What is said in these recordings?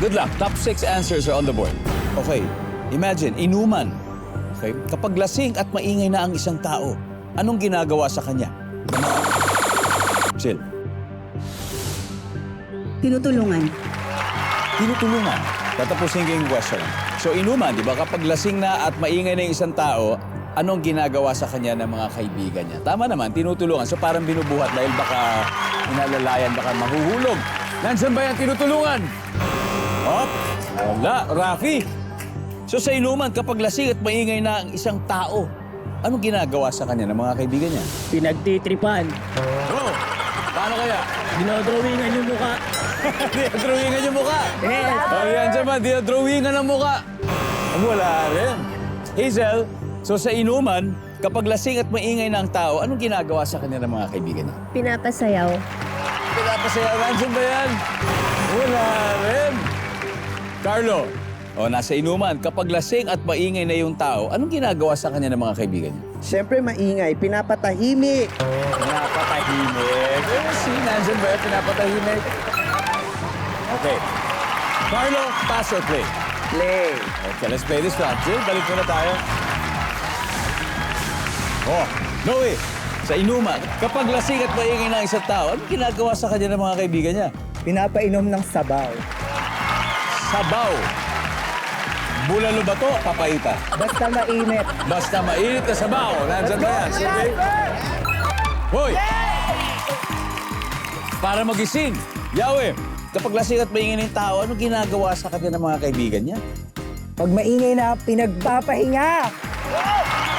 Good luck. Top 6 answers are on the board. Okay. Imagine, inuman. Okay. Kapag lasing at maingay na ang isang tao, anong ginagawa sa kanya? Chill. Tinutulungan. Tinutulungan. Tatapusin ko yung question. So inuman, di ba? Kapag lasing na at maingay na yung isang tao, anong ginagawa sa kanya ng mga kaibigan niya? Tama naman, tinutulungan. So parang binubuhat dahil baka inalalayan, baka mahuhulog. Nandiyan ba yung tinutulungan? Hop! Wala, Rafi. So sa inuman, kapag lasing at maingay na ang isang tao, anong ginagawa sa kanya ng mga kaibigan niya? Pinagtitripan. Oh, paano kaya? Dinodrawingan yung mukha. Dinodrawingan yung mukha. Yes. Oh, yan dyan ba? Dinodrawingan ang mukha. Wala rin. Hazel, so sa inuman, kapag lasing at maingay na ang tao, anong ginagawa sa kanya ng mga kaibigan niya? Pinapasayaw. Pinapasayaw, nandiyan ba yan? Wala rin. Carlo, nasa inuman, kapag lasing at maingay na yung tao, anong ginagawa sa kanya ng mga kaibigan niya? Siyempre maingay, pinapatahimik. Pinapatahimik. Nandiyan ba yan? Pinapatahimik. Okay. Carlo, pass or play? Play. Okay, let's play this one. Jill, balik muna tayo. Oh, Noe, sa inuman, kapag lasing at maingay na isang tao, anong ginagawa sa kanya ng mga kaibigan niya? Pinapainom ng sabaw. Sabaw. Bulalo ba to? Papaita. Basta mainit. Basta mainit na sabaw. Nandyan ba yan? Sige. Hoy! Para magising. Yahweh, kapag lasing at maingay ng tao, anong ginagawa sa kanya ng mga kaibigan niya? Pag maingay na, pinagpapahinga.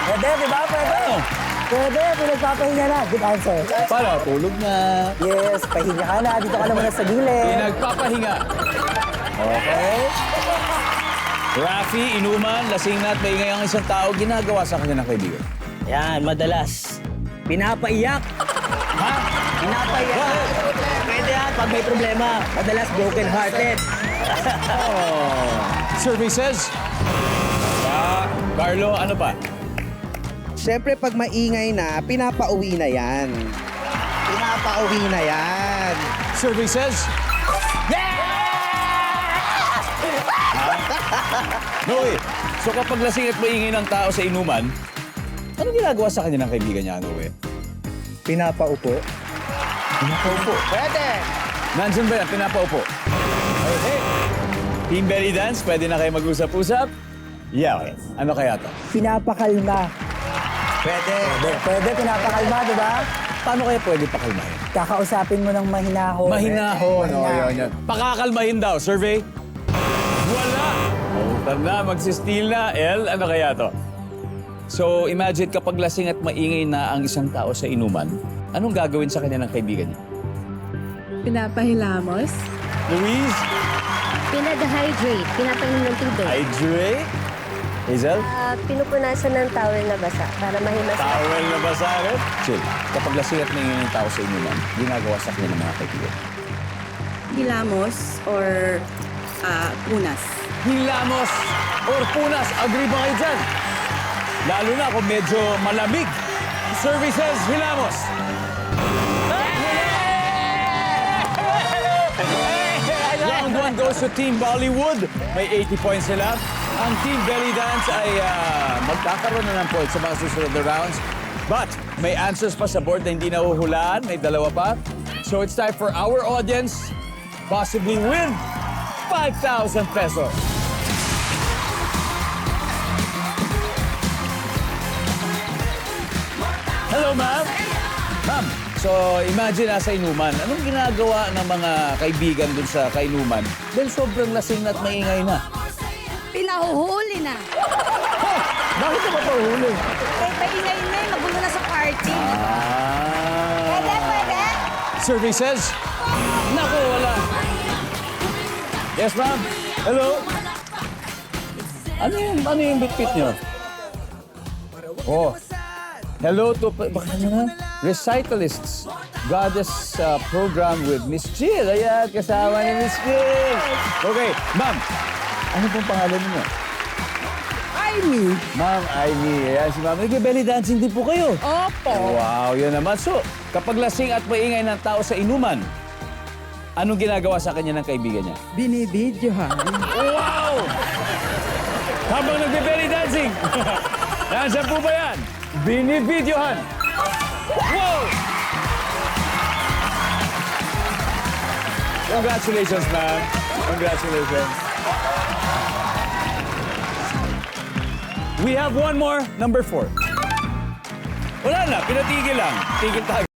Pwede, di ba? Pwede. Ano? Pwede, pinagpapahinga na. Good answer. Para tulog na. Yes, pahinga ka na. Dito ka na muna sa gilid. Pinagpapahinga. Okay. Rafi, inuman, lasing na at maingay ang isang tao, ginagawa sa kanya ng kaibigan. Yan, madalas. Pinapaiyak. Ha? Pinapaiyak. Bakit? Pwede yan pag may problema. Madalas broken-hearted. Services? Carlo, ano pa? Siyempre, pag maingay na, pinapauwi na yan. Pinapauwi na yan. Services? Noe, so kapag lasing at maingay ng tao sa inuman, ano ginagawa sa kanya ng kaibigan niya, Noe? Pinapaupo. Pinapaupo. Pwede. Nandiyan ba yan? Pinapaupo. Okay. Team Belly Dance, pwede na kayo mag-usap-usap? Yeah. Ano kaya to? Pinapakalma. Pwede. Pwede, pinapakalma, di ba? Paano kaya pwede pakalmahin? Kakausapin mo ng mahinahon. Mahinahon. Oh, yun. Pakakalmahin daw. Survey? Wala. Pautan na, magsisteal na. El, ano kaya to? So, imagine kapag lasing at maingay na ang isang tao sa inuman, anong gagawin sa kanya ng kaibigan niya? Pinapahilamos. Louise? Pinag-hydrate. Pinapainom ng tubig. Hydrate? Hazel? Pinupunasan ng towel na basa para mahimas. Towel na basa rin? Chill. Kapag lasing at maingay ng tao sa inuman, ginagawa sa kanya ng mga kaibigan. Hilamos or punas. Hilamos or punas. Agree ba kayo dyan? Lalo na kung medyo malamig. Services, hilamos. Round 1 goes to Team Bollywood. May 80 points sila. Ang Team Belly Dance ay magkakaroon na ng points sa mga susunod na rounds. But may answers pa sa board na hindi nahuhulaan. May dalawa pa. So it's time for our audience possibly win 5,000 pesos. Hello, ma'am. Ma'am, so imagine nasa inuman. Anong ginagawa ng mga kaibigan dun sa kainuman? Dahil sobrang lasing na at maingay na. Pinahuhuli na. Bakit na ba pahuli? Paingay na eh, magulo na sa party. Pwede, Ah. pwede. Services? Naku, wala. Yes, ma'am. Hello? Ano yung bitbit nyo? Oh. Hello to, baka nyo na? Recitalists. Goddess program with Miss Jill. Ayan, kasama ni Miss Jill. Okay, ma'am. Ano pong pangalan niyo? Ivy. Ma'am Ivy. Ayan si ma'am. Nag-belly dancing din po kayo. Opo. Wow, yun naman. So, kapag lasing at maingay ng tao sa inuman, Anong ginagawa sa kanya ng kaibigan niya? Binibidyohan. Wow! Habang nagbe-belly dancing. Nasaan po ba yan? Binibidyohan. Wow! Congratulations, ma'am. Congratulations. We have one more, number 4. Wala na, pinatigil lang. Tigil tayo.